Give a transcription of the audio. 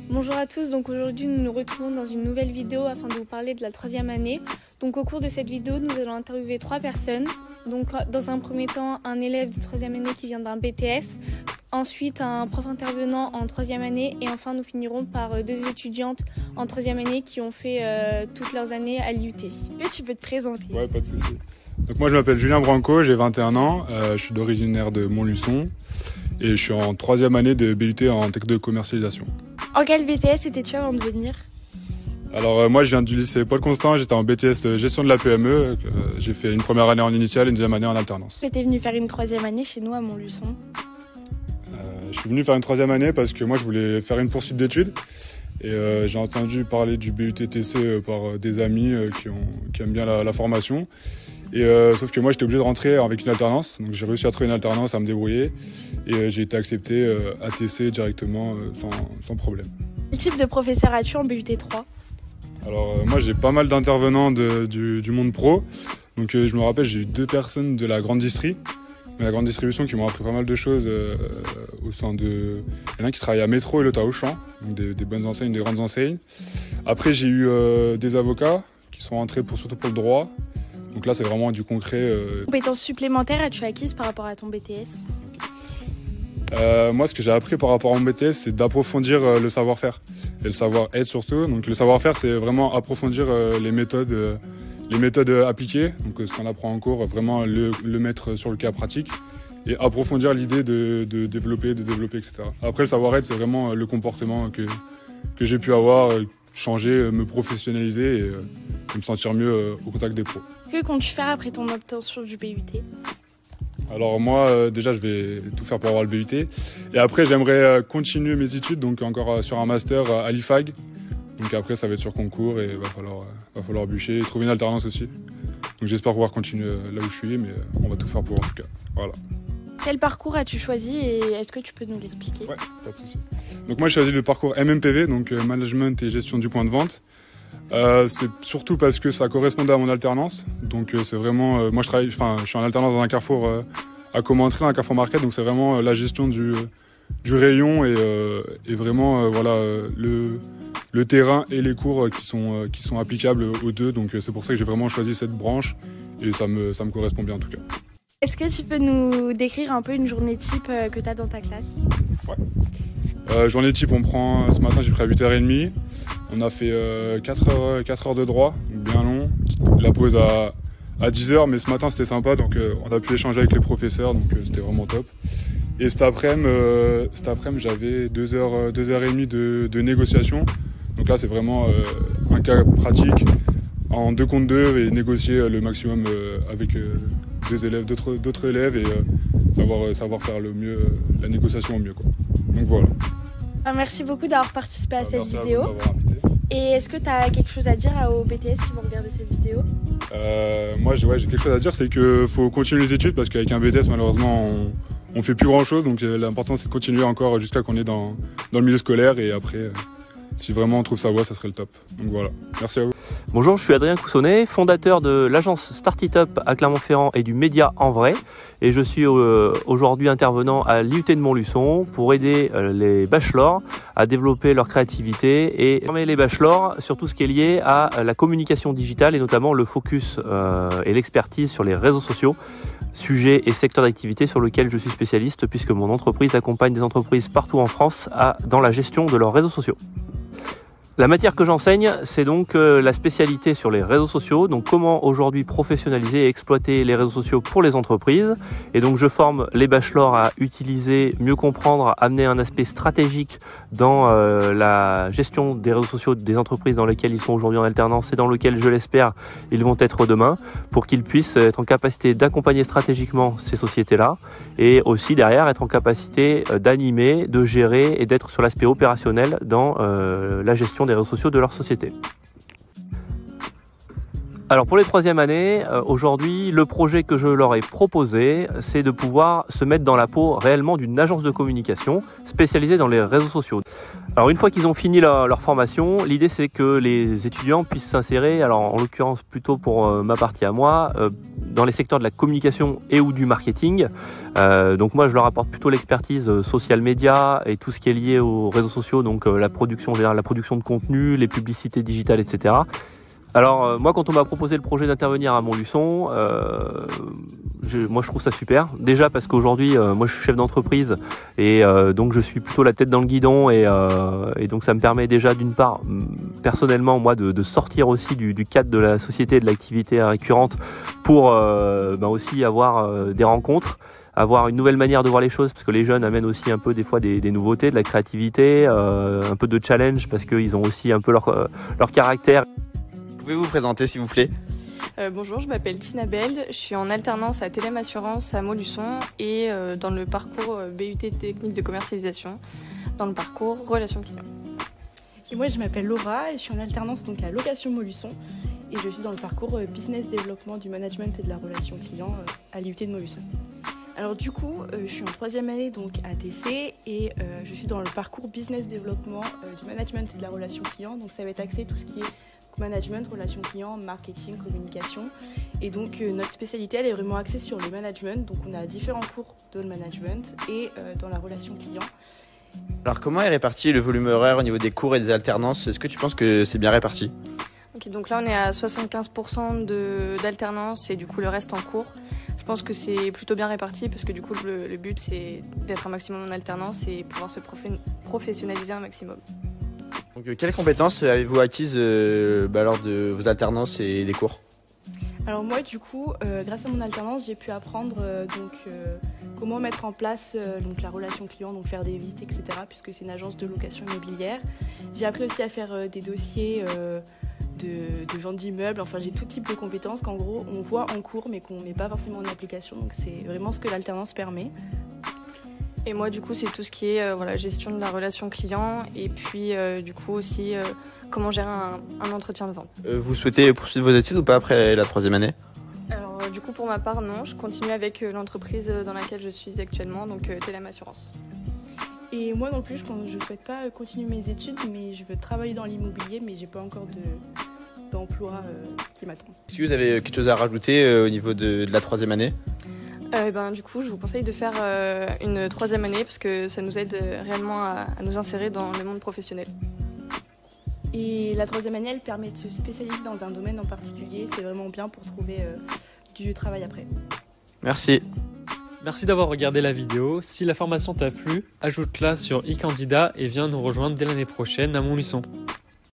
Bonjour à tous, donc aujourd'hui nous nous retrouvons dans une nouvelle vidéo afin de vous parler de la troisième année. Donc au cours de cette vidéo, nous allons interviewer 3 personnes. Donc dans un premier temps, un élève de troisième année qui vient d'un BTS, ensuite un prof intervenant en troisième année et enfin nous finirons par 2 étudiantes en troisième année qui ont fait toutes leurs années à l'IUT. Est-ce que tu peux te présenter? Ouais, pas de souci. Donc moi je m'appelle Julien Branco, j'ai 21 ans, je suis d'originaire de Montluçon et je suis en troisième année de BUT en tech de commercialisation. En quel BTS étais-tu avant de venir? Alors moi je viens du lycée Paul Constant, j'étais en BTS gestion de la PME, j'ai fait une première année en initiale et une deuxième année en alternance. Tu étais venu faire une troisième année chez nous à Montluçon? Je suis venu faire une troisième année parce que moi je voulais faire une poursuite d'études et j'ai entendu parler du BUT-TC par des amis qui aiment bien la formation. Et sauf que moi j'étais obligé de rentrer avec une alternance, donc j'ai réussi à trouver une alternance, à me débrouiller et j'ai été accepté à TC directement sans problème. Quel type de professeur as-tu en BUT 3? Alors moi j'ai pas mal d'intervenants du monde pro, donc je me rappelle j'ai eu 2 personnes de la grande distribution qui m'ont appris pas mal de choses au sein de... Il y en a un qui travaille à Métro et l'autre à Auchan, donc des bonnes enseignes, des grandes enseignes. Après j'ai eu des avocats qui sont rentrés surtout pour le droit. Donc là, c'est vraiment du concret. Compétences supplémentaires as-tu acquises par rapport à ton BTS? Moi, ce que j'ai appris par rapport à mon BTS, c'est d'approfondir le savoir-faire et le savoir-être surtout. Donc le savoir-faire, c'est vraiment approfondir les méthodes appliquées. Donc ce qu'on apprend en cours, vraiment le mettre sur le cas pratique et approfondir l'idée de développer, etc. Après, le savoir-être, c'est vraiment le comportement que j'ai pu avoir, changer, me professionnaliser et me sentir mieux au contact des pros. Que comptes-tu faire après ton obtention du BUT? Alors moi, déjà, je vais tout faire pour avoir le BUT. Et après, j'aimerais continuer mes études, donc encore sur un master à l'IFAG. Donc après, ça va être sur concours et va falloir bûcher et trouver une alternance aussi. Donc j'espère pouvoir continuer là où je suis, mais on va tout faire pour en tout cas. Voilà. Quel parcours as-tu choisi et est-ce que tu peux nous l'expliquer? Ouais, pas de souci. Donc moi, j'ai choisi le parcours MMPV, donc Management et Gestion du point de vente. C'est surtout parce que ça correspondait à mon alternance. Donc c'est vraiment, moi je suis en alternance dans un carrefour à Commentry, un carrefour market. Donc c'est vraiment la gestion du rayon et vraiment voilà le terrain et les cours qui sont applicables aux deux. Donc c'est pour ça que j'ai vraiment choisi cette branche et ça me correspond bien en tout cas. Est-ce que tu peux nous décrire un peu une journée type que tu as dans ta classe? Ouais. Journée type, ce matin j'ai pris à 8h30. On a fait 4 heures de droit, bien long. La pause à 10h, mais ce matin c'était sympa, donc on a pu échanger avec les professeurs, donc c'était vraiment top. Et cet après-midi, j'avais 2h30 de négociation. Donc là c'est vraiment un cas pratique en 2 contre 2 et négocier le maximum avec d'autres élèves et savoir faire le mieux, la négociation au mieux, quoi. Donc voilà. Merci beaucoup d'avoir participé à cette vidéo. À vous d'avoir invité. Et est-ce que tu as quelque chose à dire aux BTS qui vont regarder cette vidéo? Moi j'ai quelque chose à dire, c'est qu'il faut continuer les études parce qu'avec un BTS malheureusement on fait plus grand chose, donc l'important c'est de continuer encore jusqu'à qu'on est dans le milieu scolaire et après si vraiment on trouve sa voie, ça serait le top. Donc voilà, merci à vous. Bonjour, je suis Adrien Coussonnet, fondateur de l'agence Start It Up à Clermont-Ferrand et du média En Vrai. Et je suis aujourd'hui intervenant à l'IUT de Montluçon pour aider les bachelors à développer leur créativité et former les bachelors sur tout ce qui est lié à la communication digitale et notamment le focus et l'expertise sur les réseaux sociaux. Sujet et secteur d'activité sur lequel je suis spécialiste puisque mon entreprise accompagne des entreprises partout en France dans la gestion de leurs réseaux sociaux. La matière que j'enseigne, c'est donc la spécialité sur les réseaux sociaux, donc comment aujourd'hui professionnaliser et exploiter les réseaux sociaux pour les entreprises. Et donc je forme les bachelors à utiliser, mieux comprendre, amener un aspect stratégique dans la gestion des réseaux sociaux des entreprises dans lesquelles ils sont aujourd'hui en alternance et dans lesquelles, je l'espère, ils vont être demain, pour qu'ils puissent être en capacité d'accompagner stratégiquement ces sociétés-là et aussi derrière être en capacité d'animer, de gérer et d'être sur l'aspect opérationnel dans la gestion des réseaux sociaux de leur société. Alors pour les troisième années, aujourd'hui, le projet que je leur ai proposé, c'est de pouvoir se mettre dans la peau réellement d'une agence de communication spécialisée dans les réseaux sociaux. Alors une fois qu'ils ont fini leur formation, l'idée c'est que les étudiants puissent s'insérer, alors en l'occurrence plutôt pour ma partie à moi, dans les secteurs de la communication et ou du marketing. Donc moi je leur apporte plutôt l'expertise social média et tout ce qui est lié aux réseaux sociaux, donc la production de contenu, les publicités digitales, etc. Alors moi quand on m'a proposé le projet d'intervenir à Montluçon, moi je trouve ça super. Déjà parce qu'aujourd'hui moi je suis chef d'entreprise et donc je suis plutôt la tête dans le guidon et donc ça me permet déjà d'une part personnellement moi de sortir aussi du cadre de la société et de l'activité récurrente pour aussi avoir des rencontres, avoir une nouvelle manière de voir les choses parce que les jeunes amènent aussi un peu des fois des nouveautés, de la créativité, un peu de challenge parce qu'ils ont aussi un peu leur caractère. Pouvez-vous vous présenter s'il vous plaît? Bonjour, je m'appelle Tina Bell, je suis en alternance à Télém Assurance à Montluçon et dans le parcours BUT technique de commercialisation, dans le parcours relations clients. Et moi je m'appelle Laura et je suis en alternance donc à Location Montluçon et je suis dans le parcours business développement du management et de la relation client à l'IUT de Montluçon. Alors du coup, je suis en troisième année donc à TC et je suis dans le parcours business développement du management et de la relation client, donc ça va être axé tout ce qui est management, relations clients, marketing, communication. Et donc notre spécialité elle est vraiment axée sur le management. Donc on a différents cours de management et dans la relation client. Alors comment est réparti le volume horaire au niveau des cours et des alternances? Est-ce que tu penses que c'est bien réparti? Ok, donc là on est à 75% d'alternance et du coup le reste en cours. Je pense que c'est plutôt bien réparti parce que du coup le but c'est d'être un maximum en alternance et pouvoir se professionnaliser un maximum. Donc, quelles compétences avez-vous acquises lors de vos alternances et des cours? Alors moi du coup, grâce à mon alternance, j'ai pu apprendre comment mettre en place donc la relation client, donc faire des visites, etc. puisque c'est une agence de location immobilière. J'ai appris aussi à faire des dossiers de vente d'immeubles. Enfin j'ai tout type de compétences qu'en gros on voit en cours mais qu'on ne met pas forcément en application. Donc c'est vraiment ce que l'alternance permet. Et moi du coup c'est tout ce qui est gestion de la relation client et puis du coup aussi comment gérer un entretien de vente. Vous souhaitez poursuivre vos études ou pas après la troisième année? Alors du coup pour ma part non, je continue avec l'entreprise dans laquelle je suis actuellement, donc Télém Assurance. Et moi non plus je ne souhaite pas continuer mes études mais je veux travailler dans l'immobilier mais j'ai pas encore d'emploi qui m'attend. Est-ce que vous avez quelque chose à rajouter au niveau de la troisième année? Du coup, je vous conseille de faire une troisième année parce que ça nous aide réellement à nous insérer dans le monde professionnel. Et la troisième année, elle permet de se spécialiser dans un domaine en particulier. C'est vraiment bien pour trouver du travail après. Merci. Merci d'avoir regardé la vidéo. Si la formation t'a plu, ajoute-la sur e-candidat et viens nous rejoindre dès l'année prochaine à Montluçon.